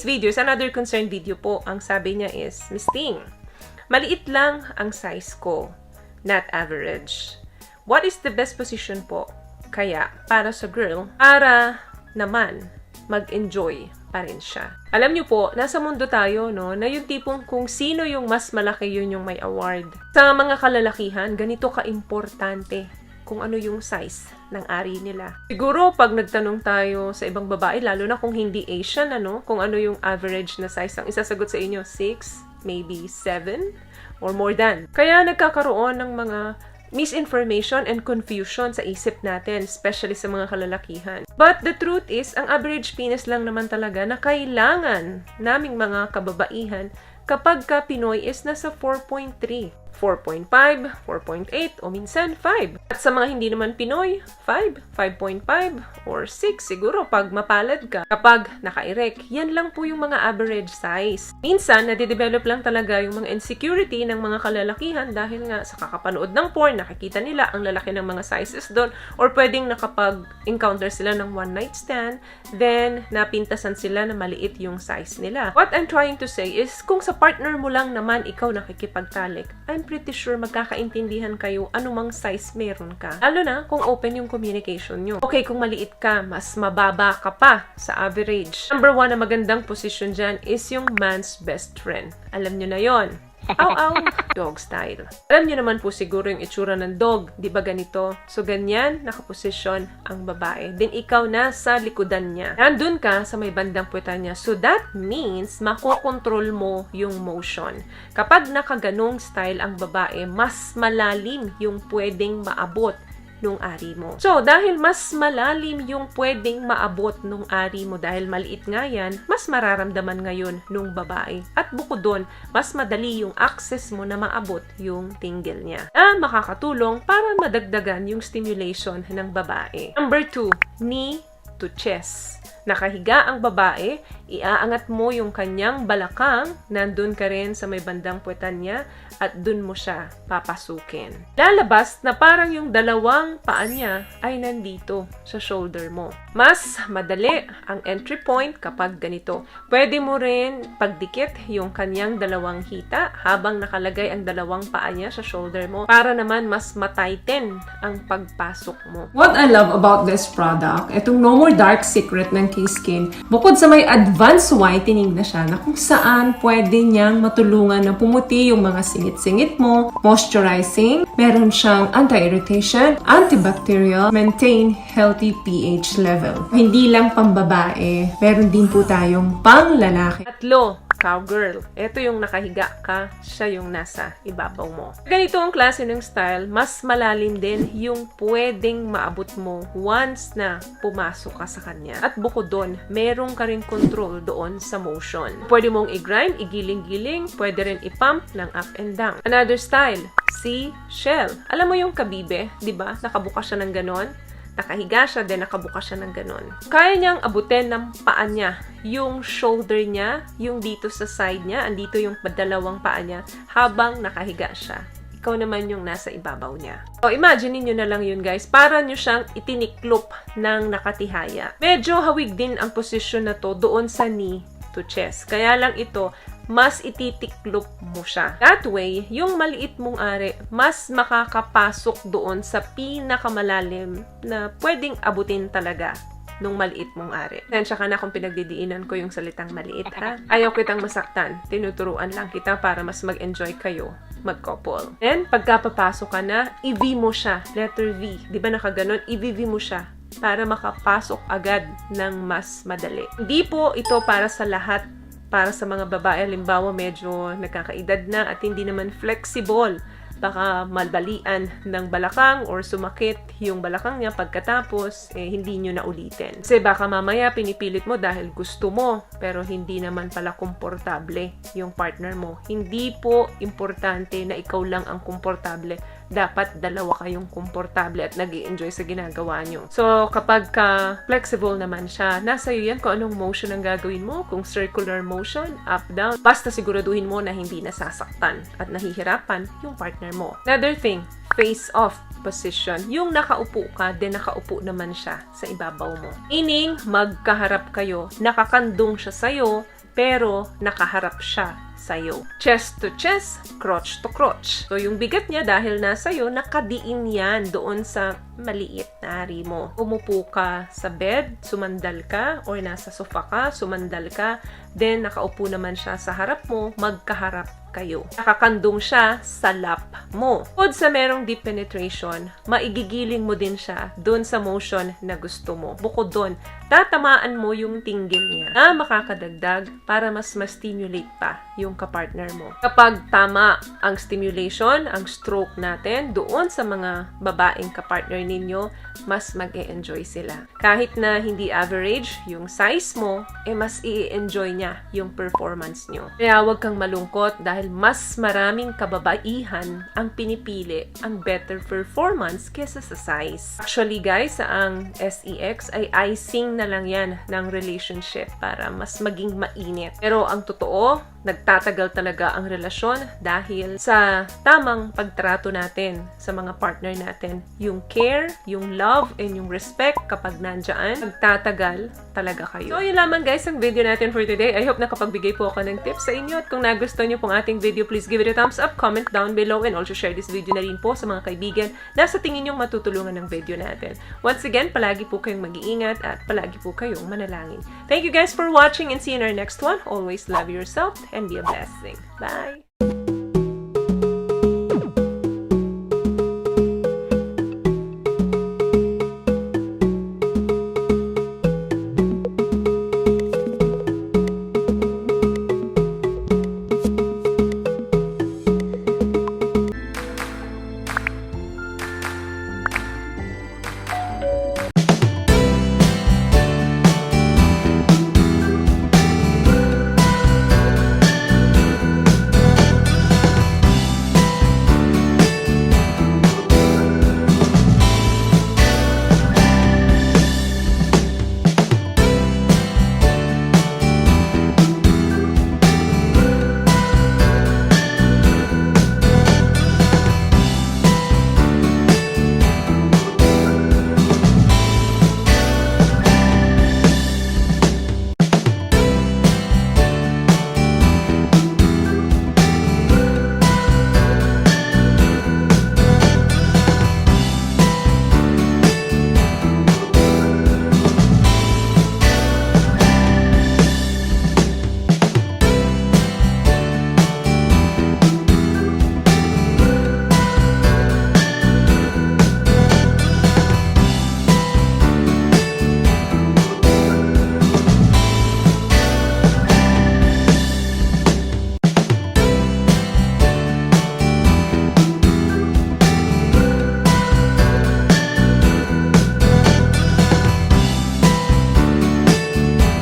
today's video is another concern video po. Ang sabi niya is, Miss Ting, maliit lang ang size ko, not average. What is the best position po? Kaya, para sa girl, para naman mag-enjoy pa rin siya. Alam niyo po, nasa mundo tayo, no, na yung tipong kung sino yung mas malaki, yun yung may award. Sa mga kalalakihan, ganito ka-importante kung ano yung size ng ari nila. Siguro, pag nagtanong tayo sa ibang babae, lalo na kung hindi Asian, kung ano yung average na size, ang isasagot sa inyo, 6, maybe 7, or more than. Kaya nagkakaroon ng mga misinformation and confusion sa isip natin, especially sa mga kalalakihan. But the truth is, ang average penis lang naman talaga na kailangan naming mga kababaihan kapag ka Pinoy is nasa 4.3. 4.5, 4.8, o minsan 5. At sa mga hindi naman Pinoy, 5, 5.5, or 6 siguro pag mapalad ka. Kapag naka-erect, yan lang po yung mga average size. Minsan, nadidevelop lang talaga yung mga insecurity ng mga kalalakihan dahil nga sa kakapanood ng porn, nakikita nila ang lalaki ng mga sizes doon, or pwedeng nakapag-encounter sila ng one night stand, then napintasan sila na maliit yung size nila. What I'm trying to say is, kung sa partner mo lang naman ikaw nakikipagtalik, I'm pretty sure magkakaintindihan kayo anumang size meron ka. Lalo na kung open yung communication nyo. Okay, kung maliit ka, mas mababa ka pa sa average. Number 1 na magandang position dyan is yung man's best friend. Alam nyo na yon. Aw, dog style. Alam niyo naman po siguro yung itsura ng dog. Di ba ganito? So, ganyan, nakaposisyon ang babae. Then, ikaw nasa likodan niya. Nandun ka sa may bandang puwetan niya. So, that means, makokontrol mo yung motion. Kapag nakaganong style ang babae, mas malalim yung pwedeng maabot nung ari mo. So, dahil mas malalim yung pwedeng maabot nung ari mo, dahil maliit nga yan, mas mararamdaman ngayon nung babae. At bukod doon, mas madali yung access mo na maabot yung tingle niya. Makakatulong para madagdagan yung stimulation ng babae. Number 2, knee to chest. Nakahiga ang babae, iaangat mo yung kanyang balakang, nandun ka rin sa may bandang puwetan niya, at dun mo siya papasukin. Lalabas na parang yung dalawang paa niya ay nandito sa shoulder mo. Mas madali ang entry point kapag ganito. Pwede mo rin pagdikit yung kanyang dalawang hita habang nakalagay ang dalawang paa niya sa shoulder mo para naman mas matighten ang pagpasok mo. What I love about this product, itong No More Dark Secret ng K-Skin, bukod sa may advanced whitening na siya na kung saan pwede niyang matulungan na pumuti yung mga singit-singit mo, moisturizing, meron siyang anti-irritation, antibacterial, maintain healthy pH level. Hindi lang pambabae, meron din po tayong pang lalaki. Tatlo, cowgirl. Ito yung nakahiga ka, siya yung nasa ibabaw mo. Ganito ang klase ng style, mas malalim din yung pwedeng maabot mo once na pumasok ka sa kanya. At bukod doon, meron ka rin control doon sa motion. Pwede mong i-grind, igiling-giling, pwede rin i-pump ng up and down. Another style, seashell. Alam mo yung kabibe, di ba? Nakabuka siya ng ganon. Nakahiga siya, then nakabuka siya ng ganon. Kaya niyang abutin ng paa niya, yung shoulder niya, yung dito sa side niya, andito yung dalawang paa niya, habang nakahiga siya. Ikaw naman yung nasa ibabaw niya. So, imagine niyo na lang yun, guys. Para niyo siyang itiniklop ng nakatihaya. Medyo hawig din ang posisyon na to doon sa knee to chest. Kaya lang ito, mas ititiklop mo siya. That way, yung maliit mong ari, mas makakapasok doon sa pinakamalalim na pwedeng abutin talaga nung maliit mong ari. Tensya ka na kung pinagdidiinan ko yung salitang maliit, ha? Ayaw kitang masaktan. Tinuturuan lang kita para mas mag-enjoy kayo mag-couple. Then, pagkapapasok ka na, i-V mo siya. Letter V. Di ba nakaganon? I-V mo siya para makapasok agad ng mas madali. Hindi po ito para sa lahat. Para sa mga babae, halimbawa medyo nagkakaedad na at hindi naman flexible. Baka malbalian ng balakang or sumakit yung balakang niya pagkatapos, hindi nyo na ulitin. Kasi baka mamaya pinipilit mo dahil gusto mo, pero hindi naman pala komportable yung partner mo. Hindi po importante na ikaw lang ang komportable. Dapat dalawa kayong komportable at nag-i-enjoy sa ginagawa nyo. So, kapag flexible naman siya, nasa iyo yan kung anong motion ang gagawin mo. Kung circular motion, up, down. Basta siguraduhin mo na hindi nasasaktan at nahihirapan yung partner mo. Another thing, face-off position. Yung nakaupo ka, then nakaupo naman siya sa ibabaw mo. Meaning, magkaharap kayo, nakakandong siya sa'yo, pero nakaharap siya sa'yo. Chest to chest, crotch to crotch. So, yung bigat niya dahil nasa'yo, nakadiin yan doon sa maliit na ari mo. Umupo ka sa bed, sumandal ka, or nasa sofa ka, sumandal ka, then nakaupo naman siya sa harap mo, magkaharap kayo. Nakakandong siya sa lap mo. Bukod sa merong deep penetration, maigigiling mo din siya doon sa motion na gusto mo. Bukod doon, tatamaan mo yung tinggil niya na makakadagdag para mas ma-stimulate pa yung kapartner mo. Kapag tama ang stimulation, ang stroke natin, doon sa mga babaeng kapartner ninyo, mas mag-e-enjoy sila. Kahit na hindi average yung size mo, mas i-enjoy niya yung performance nyo. Kaya huwag kang malungkot dahil mas maraming kababaihan ang pinipili ang better performance kesa sa size. Actually guys, ang SEX ay icing na lang yan ng relationship para mas maging mainit. Pero ang totoo, nagtatagal talaga ang relasyon dahil sa tamang pagtrato natin sa mga partner natin. Yung care, yung love, and yung respect kapag nandyan, nagtatagal talaga kayo. So, yun lamang guys ang video natin for today. I hope nakapagbigay po ako ng tips sa inyo. At kung nagustuhan nyo pong ating video, please give it a thumbs up, comment down below, and also share this video na rin po sa mga kaibigan na sa tingin nyong matutulungan ng video natin. Once again, palagi po kayong mag-iingat at palagi po kayong manalangin. Thank you guys for watching and see you in our next one. Always love yourself and be a blessing. Bye!